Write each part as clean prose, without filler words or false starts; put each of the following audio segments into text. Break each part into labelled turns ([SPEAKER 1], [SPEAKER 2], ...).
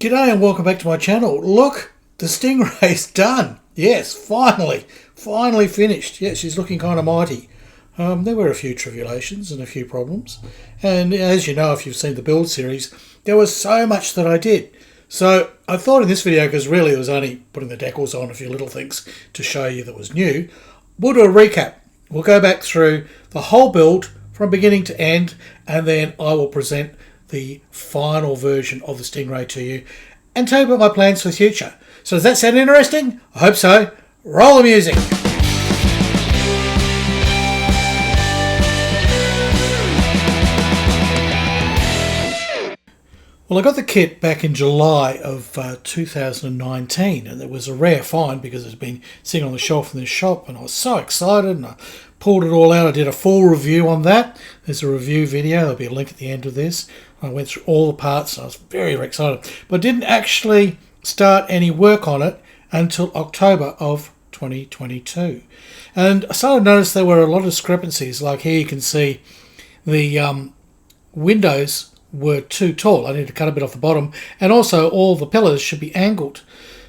[SPEAKER 1] G'day and welcome back to my channel. Look, the Stingray's done. Yes, finally finished. Yes, she's looking kind of mighty. There were a few tribulations and a few problems. And as you know, if you've seen the build series, there was so much that I did. So I thought in this video, because really it was only putting the decals on, a few little things to show you that was new, we'll do a recap. We'll go back through the whole build from beginning to end, and then I will present the final version of the Stingray to you and tell you about my plans for the future. So does that sound interesting? I hope so. Roll the music. Well, I got the kit back in July of 2019, and it was a rare find because it had been sitting on the shelf in the shop, and I was so excited, and I pulled it all out. I did a full review on that. There's a review video. There'll be a link at the end of this. I went through all the parts, and I was very, very excited. But I didn't actually start any work on it until October of 2022. And I started to notice there were a lot of discrepancies. Like here you can see the windows were too tall. I need to cut a bit off the bottom, and also all the pillars should be angled.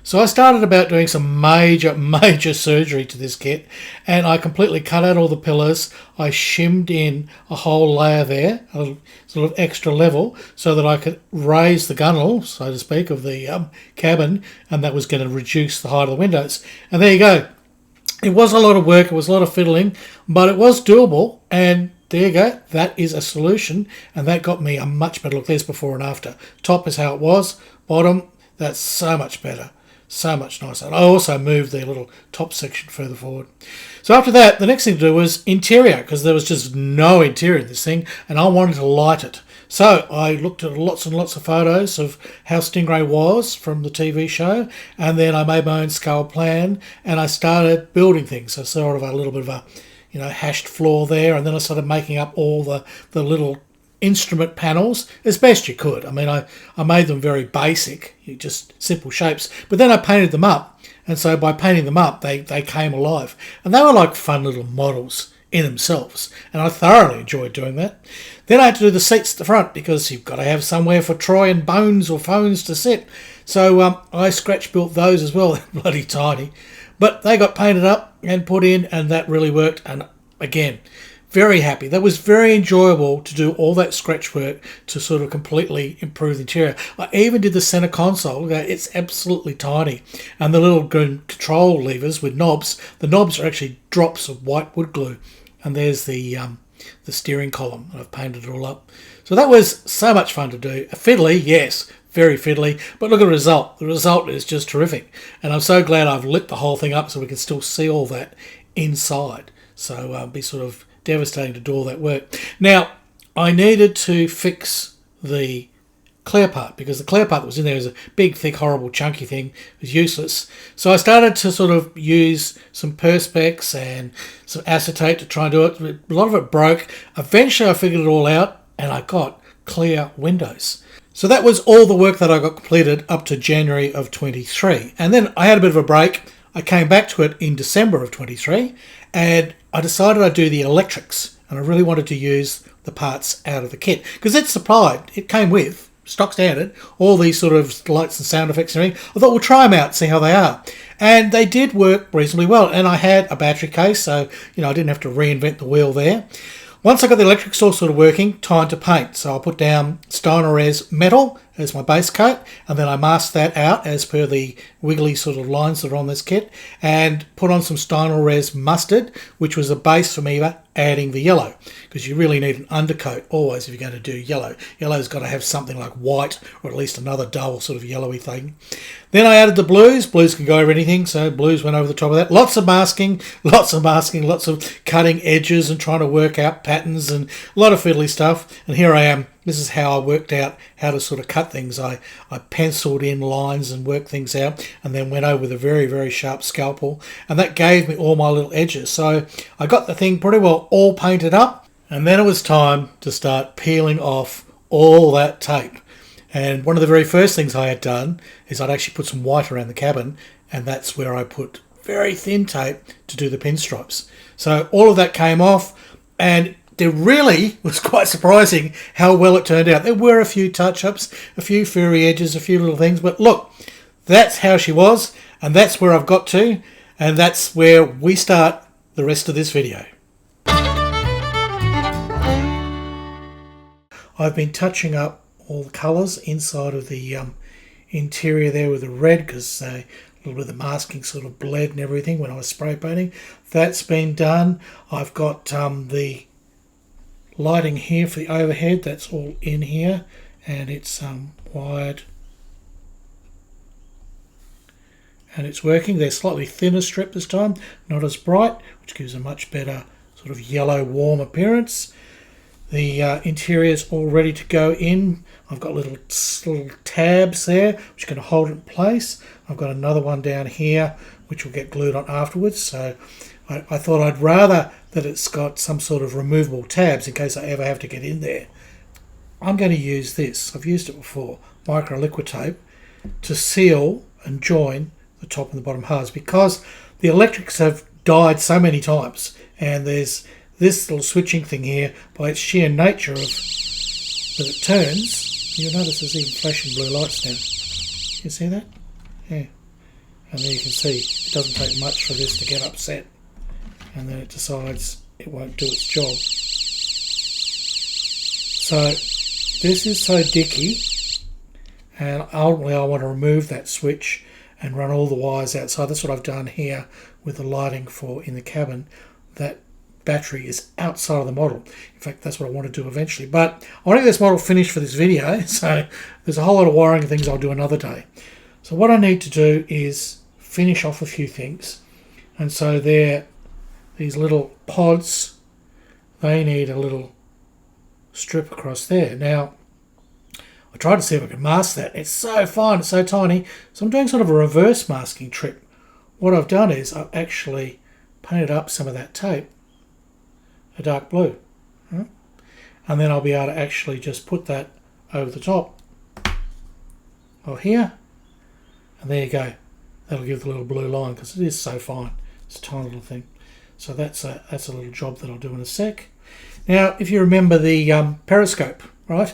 [SPEAKER 1] So I started about doing some major surgery to this kit, and I completely cut out all the pillars. I shimmed in a whole layer there, a sort of extra level, so that I could raise the gunnel, so to speak, of the cabin, and that was going to reduce the height of the windows. And there you go. It was a lot of work, it was a lot of fiddling, but it was doable, and there you go. That is a solution, and that got me a much better look. There's before and after. Top is how it was. Bottom, that's so much better. So much nicer. And I also moved the little top section further forward. So after that, the next thing to do was interior, because there was just no interior in this thing, and I wanted to light it. So I looked at lots and lots of photos of how Stingray was from the TV show, and then I made my own scale plan, and I started building things. So sort of a little bit of a hashed floor there, and then I started making up all the little instrument panels as best you could. I mean, I made them very basic, just simple shapes, but then I painted them up, and so by painting them up, they came alive, and they were like fun little models in themselves, and I thoroughly enjoyed doing that. Then I had to do the seats at the front, because you've got to have somewhere for Troy and Bones or Phones to sit, so I scratch built those as well. They're bloody tiny, but they got painted up and put in, and that really worked. And again, very happy. That was very enjoyable to do all that scratch work to sort of completely improve the interior. I even did the center console. It's absolutely tiny. And the little control levers with knobs, the knobs are actually drops of white wood glue. And there's the steering column. I've painted it all up. So that was so much fun to do. Fiddly, yes, very fiddly. But look at the result. The result is just terrific. And I'm so glad I've lit the whole thing up so we can still see all that inside. So it'd be sort of devastating to do all that work. Now, I needed to fix the clear part, because the clear part that was in there was a big, thick, horrible, chunky thing. It was useless. So I started to sort of use some Perspex and some acetate to try and do it. A lot of it broke. Eventually I figured it all out, and I got clear windows. So that was all the work that I got completed up to January of 23. And then I had a bit of a break. I came back to it in December of 23, and I decided I'd do the electrics, and I really wanted to use the parts out of the kit, because it's supplied. It came with, stock standard, all these sort of lights and sound effects and everything. I thought we'll try them out, see how they are. And they did work reasonably well, and I had a battery case, so I didn't have to reinvent the wheel there. Once I got the electrics all sort of working, time to paint. So I put down Styrene metal as my base coat, and then I masked that out as per the wiggly sort of lines that are on this kit, and put on some Styrene mustard, which was a base for me adding the yellow, because you really need an undercoat always if you're going to do yellow. Yellow's got to have something like white, or at least another dull sort of yellowy thing. Then I added the blues. Blues can go over anything, so blues went over the top of that. Lots of masking, lots of cutting edges and trying to work out patterns and a lot of fiddly stuff. And here I am. This is how I worked out how to sort of cut things. I penciled in lines and worked things out, and then went over with a very, very sharp scalpel, and that gave me all my little edges. So I got the thing pretty well all painted up, and then it was time to start peeling off all that tape. And one of the very first things I had done is I'd actually put some white around the cabin, and that's where I put very thin tape to do the pinstripes. So all of that came off, and It really was quite surprising how well it turned out. There were a few touch-ups, a few furry edges, a few little things, but look, that's how she was, and that's where I've got to, and that's where we start the rest of this video. I've been touching up all the colours inside of the interior there with the red, because a little bit of the masking sort of bled and everything when I was spray painting. That's been done. I've got the lighting here for the overhead, that's all in here, and it's wired and it's working. They're slightly thinner strip this time, not as bright, which gives a much better sort of yellow warm appearance. The interior's all ready to go in. I've got little tabs there which are going to hold it in place. I've got another one down here which will get glued on afterwards, so I thought I'd rather that it's got some sort of removable tabs in case I ever have to get in there. I'm going to use this, I've used it before, micro liquid tape, to seal and join the top and the bottom halves, because the electrics have died so many times, and there's this little switching thing here, by its sheer nature of that it turns. You'll notice there's even flashing blue lights now. You see that? Yeah. And there you can see it doesn't take much for this to get upset, and then it decides it won't do its job. So this is so dicky, and ultimately I want to remove that switch and run all the wires outside. That's what I've done here with the lighting for in the cabin. That battery is outside of the model. In fact, that's what I want to do eventually, but I want to get this model finished for this video, so there's a whole lot of wiring and things I'll do another day. So what I need to do is finish off a few things, and so these little pods, they need a little strip across there. Now I tried to see if I could mask that. It's so fine, it's so tiny, so I'm doing sort of a reverse masking trick. What I've done is I've actually painted up some of that tape a dark blue, and then I'll be able to actually just put that over the top of here, and there you go. That'll give the little blue line, because it is so fine. It's a tiny little thing. So that's a little job that I'll do in a sec. Now, if you remember the periscope, right?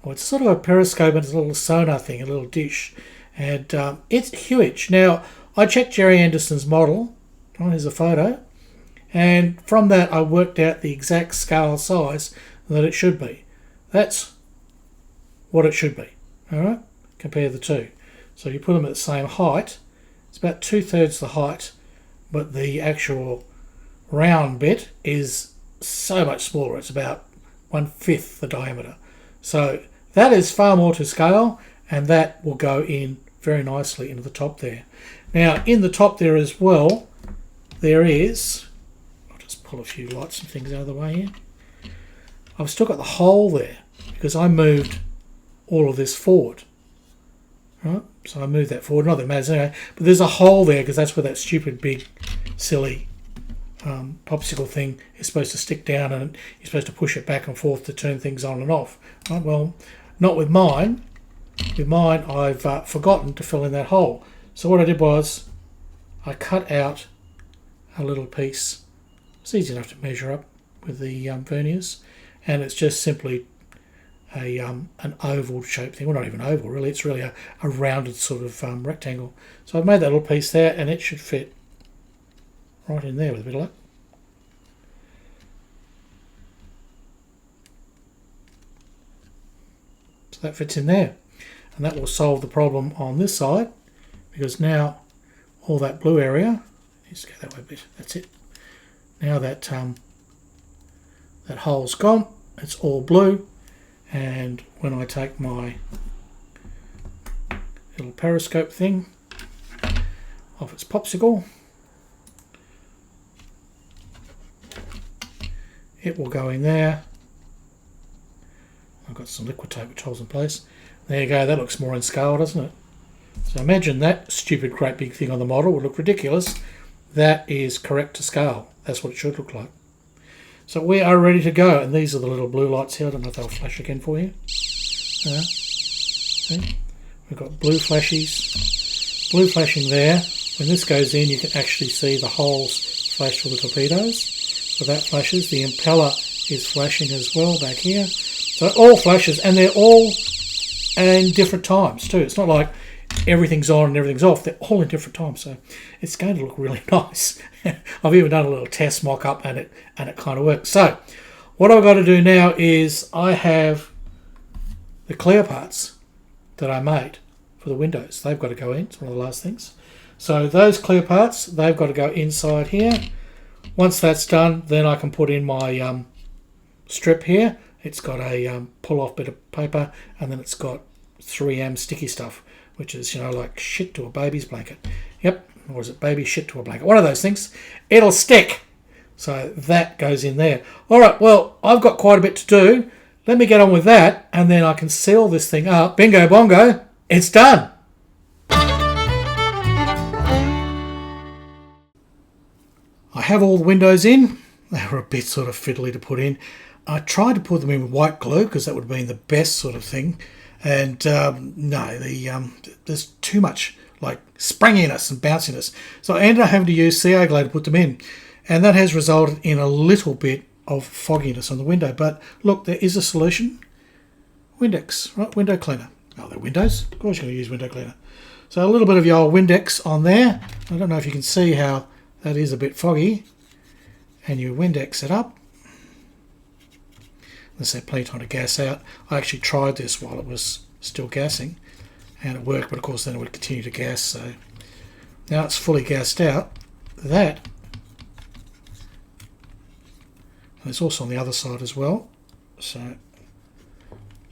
[SPEAKER 1] Well, it's sort of a periscope, and it's a little sonar thing, a little dish, and it's huge. Now, I checked Jerry Anderson's model. Oh, here's a photo. And from that I worked out the exact scale size that it should be. That's what it should be. Alright? Compare the two. So you put them at the same height. It's about 2/3 the height, but the actual round bit is so much smaller. It's about 1/5 the diameter. So that is far more to scale, and that will go in very nicely into the top there. Now in the top there as well, there is, pull a few lights and things out of the way here. I've still got the hole there because I moved all of this forward. Right? So I moved that forward, not that it matters anyway, but there's a hole there because that's where that stupid big silly popsicle thing is supposed to stick down, and you're supposed to push it back and forth to turn things on and off. Right? Well, not with mine. With mine I've forgotten to fill in that hole. So what I did was I cut out a little piece. It's easy enough to measure up with the verniers, and it's just simply an oval shaped thing. Well, not even oval really, it's really a rounded sort of rectangle. So I've made that little piece there, and it should fit right in there with a bit of luck. So that fits in there, and that will solve the problem on this side, because now all that blue area, let's go that way a bit, that's it. Now that that hole's gone, it's all blue, and when I take my little periscope thing off its popsicle, it will go in there. I've got some liquid tape which holds in place. There you go, that looks more in scale, doesn't it? So imagine that stupid great big thing on the model would look ridiculous. That is correct to scale. That's what it should look like. So we are ready to go, and these are the little blue lights here. I don't know if they'll flash again for you. See? We've got blue flashies, blue flashing there. When this goes in, you can actually see the holes flash for the torpedoes. So that flashes. The impeller is flashing as well back here. So it all flashes, and they're all in different times too. It's not like everything's on and everything's off. They're all in different times, so it's going to look really nice. I've even done a little test mock-up, and it kind of works. So what I've got to do now is I have the clear parts that I made for the windows. They've got to go in. It's one of the last things. So those clear parts, they've got to go inside here. Once that's done, then I can put in my strip here. It's got a pull-off bit of paper, and then it's got 3M sticky stuff, which is, like shit to a baby's blanket. Yep, or is it baby shit to a blanket? One of those things. It'll stick. So that goes in there. All right, well, I've got quite a bit to do. Let me get on with that, and then I can seal this thing up. Bingo bongo, it's done. I have all the windows in. They were a bit sort of fiddly to put in. I tried to put them in with white glue because that would have been the best sort of thing. And no, there's too much like springiness and bounciness. So I ended up having to use CA glue to put them in. And that has resulted in a little bit of fogginess on the window. But look, there is a solution. Windex, right? Window cleaner. Oh, they're windows. Of course you're going to use window cleaner. So a little bit of your Windex on there. I don't know if you can see how that is a bit foggy. And you Windex it up. There's plenty of time to gas out. I actually tried this while it was still gassing, and it worked, but of course then it would continue to gas. So now it's fully gassed out. That, and it's also on the other side as well. So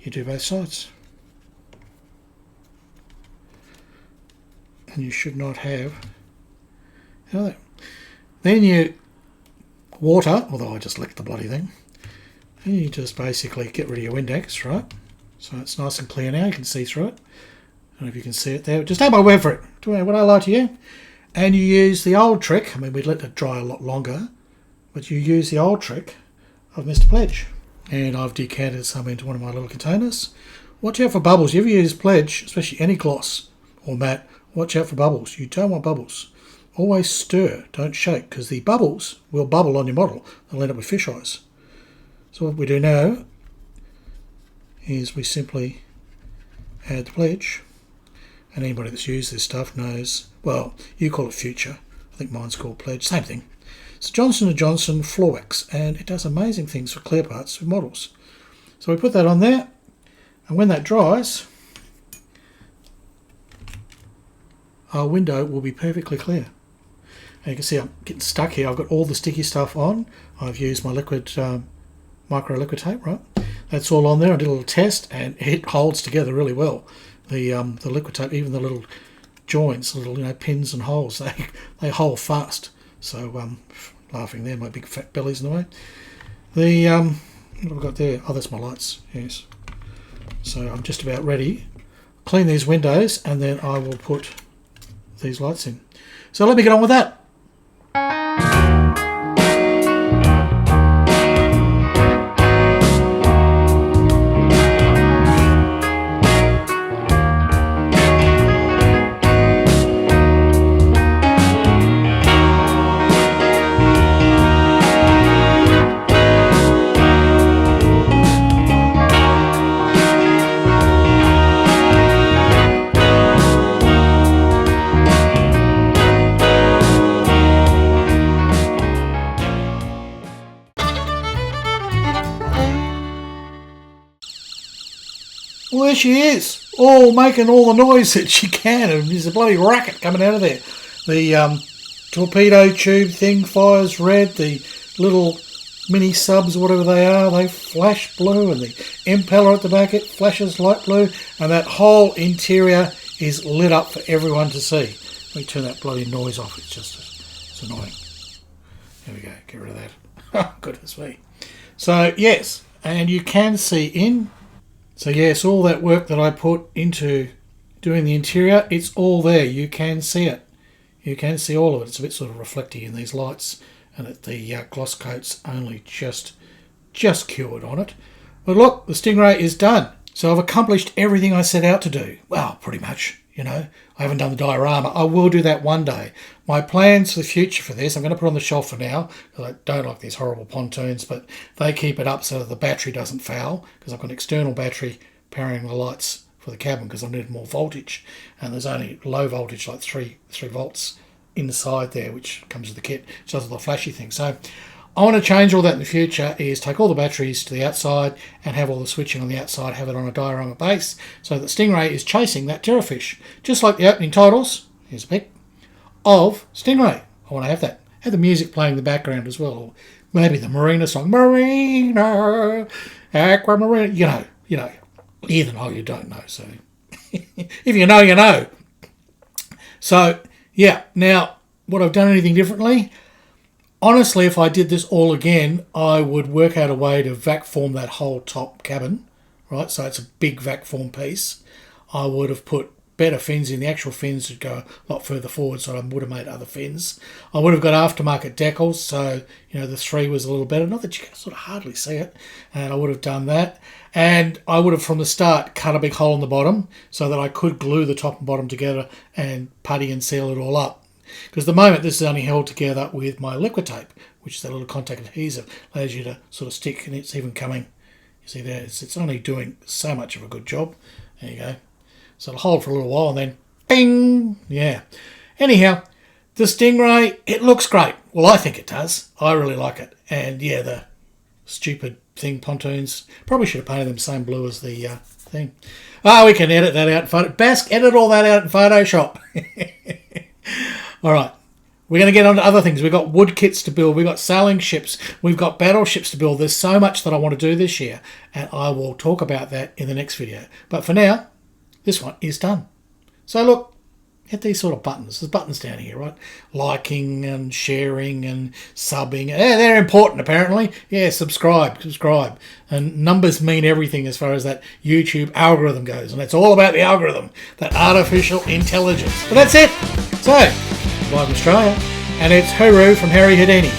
[SPEAKER 1] you do both sides. And you should not have, then you water, although I just licked the bloody thing. And you just basically get rid of your Windex, right? So it's nice and clear now. You can see through it. I don't know if you can see it there. Just take my word for it. Do what I lie to you. And you use the old trick. I mean, we'd let it dry a lot longer. But you use the old trick of Mr. Pledge. And I've decanted some into one of my little containers. Watch out for bubbles. You ever use Pledge, especially any gloss or matte, watch out for bubbles. You don't want bubbles. Always stir. Don't shake, because the bubbles will bubble on your model. They'll end up with fish eyes. So what we do now is we simply add the Pledge, and anybody that's used this stuff knows, well, you call it Future, I think mine's called Pledge, same thing. It's Johnson & Johnson Floorwax, and it does amazing things for clear parts with models. So we put that on there, and when that dries, our window will be perfectly clear. And you can see I'm getting stuck here. I've got all the sticky stuff on. I've used my liquid micro liquid tape, right? That's all on there. I did a little test, and it holds together really well. The liquid tape, even the little joints, little pins and holes, they hold fast. So laughing there, my big fat belly's in the way. The what have I got there? Oh, that's my lights. Yes. So I'm just about ready. Clean these windows, and then I will put these lights in. So let me get on with that. Well, there she is, all making all the noise that she can, and there's a bloody racket coming out of there. The torpedo tube thing fires red, the little mini subs, whatever they are, they flash blue, and the impeller at the back, it flashes light blue, and that whole interior is lit up for everyone to see. Let me turn that bloody noise off, it's annoying. There we go, get rid of that. Oh, goodness me. So, yes, and you can see in. So yes, all that work that I put into doing the interior, it's all there. You can see it. You can see all of it. It's a bit sort of reflecty in these lights, and the gloss coat's only just cured on it. But look, the Stingray is done. So I've accomplished everything I set out to do. Well, pretty much. you know. I haven't done the diorama. I will do that one day. My plans for the future for this, I'm going to put on the shelf for now, because I don't like these horrible pontoons, but they keep it up so that the battery doesn't foul, because I've got an external battery powering the lights for the cabin, because I need more voltage, and there's only low voltage, like 3 volts inside there, which comes with the kit, which does all the flashy things. So I want to change all that in the future, is take all the batteries to the outside and have all the switching on the outside, have it on a diorama base, so that Stingray is chasing that terrorfish. Just like the opening titles, here's a pic, of Stingray. I want to have that. Have the music playing in the background as well, or maybe the Marina song, Marina, Aquamarina, you know. Either know you don't know, so if you know, you know. So, yeah, now, would I've done anything differently? Honestly, if I did this all again, I would work out a way to vac form that whole top cabin, right? So it's a big vac form piece. I would have put better fins in. The actual fins would go a lot further forward, so I would have made other fins. I would have got aftermarket decals, so, you know, the 3 was a little better. Not that you can sort of hardly see it. And I would have done that. And I would have, from the start, cut a big hole in the bottom so that I could glue the top and bottom together and putty and seal it all up. Because at the moment, this is only held together with my liquid tape, which is that little contact adhesive. Allows you to sort of stick, and it's even coming. You see there, it's only doing so much of a good job. There you go. So it'll hold for a little while and then bing! Yeah. Anyhow, the Stingray, it looks great. Well, I think it does. I really like it. And yeah, the stupid thing pontoons, probably should have painted them same blue as the thing. Oh, we can edit that out in Photoshop. Bask, edit all that out in Photoshop. All right. We're going to get on to other things. We've got wood kits to build. We've got sailing ships. We've got battleships to build. There's so much that I want to do this year, and I will talk about that in the next video. But for now, this one is done. So look, hit these sort of buttons. There's buttons down here, right? Liking and sharing and subbing. Yeah, they're important, apparently. Yeah, subscribe. And numbers mean everything as far as that YouTube algorithm goes. And it's all about the algorithm, that artificial intelligence. But that's it. So, bye from Australia. And it's hooroo from Harry Houdini.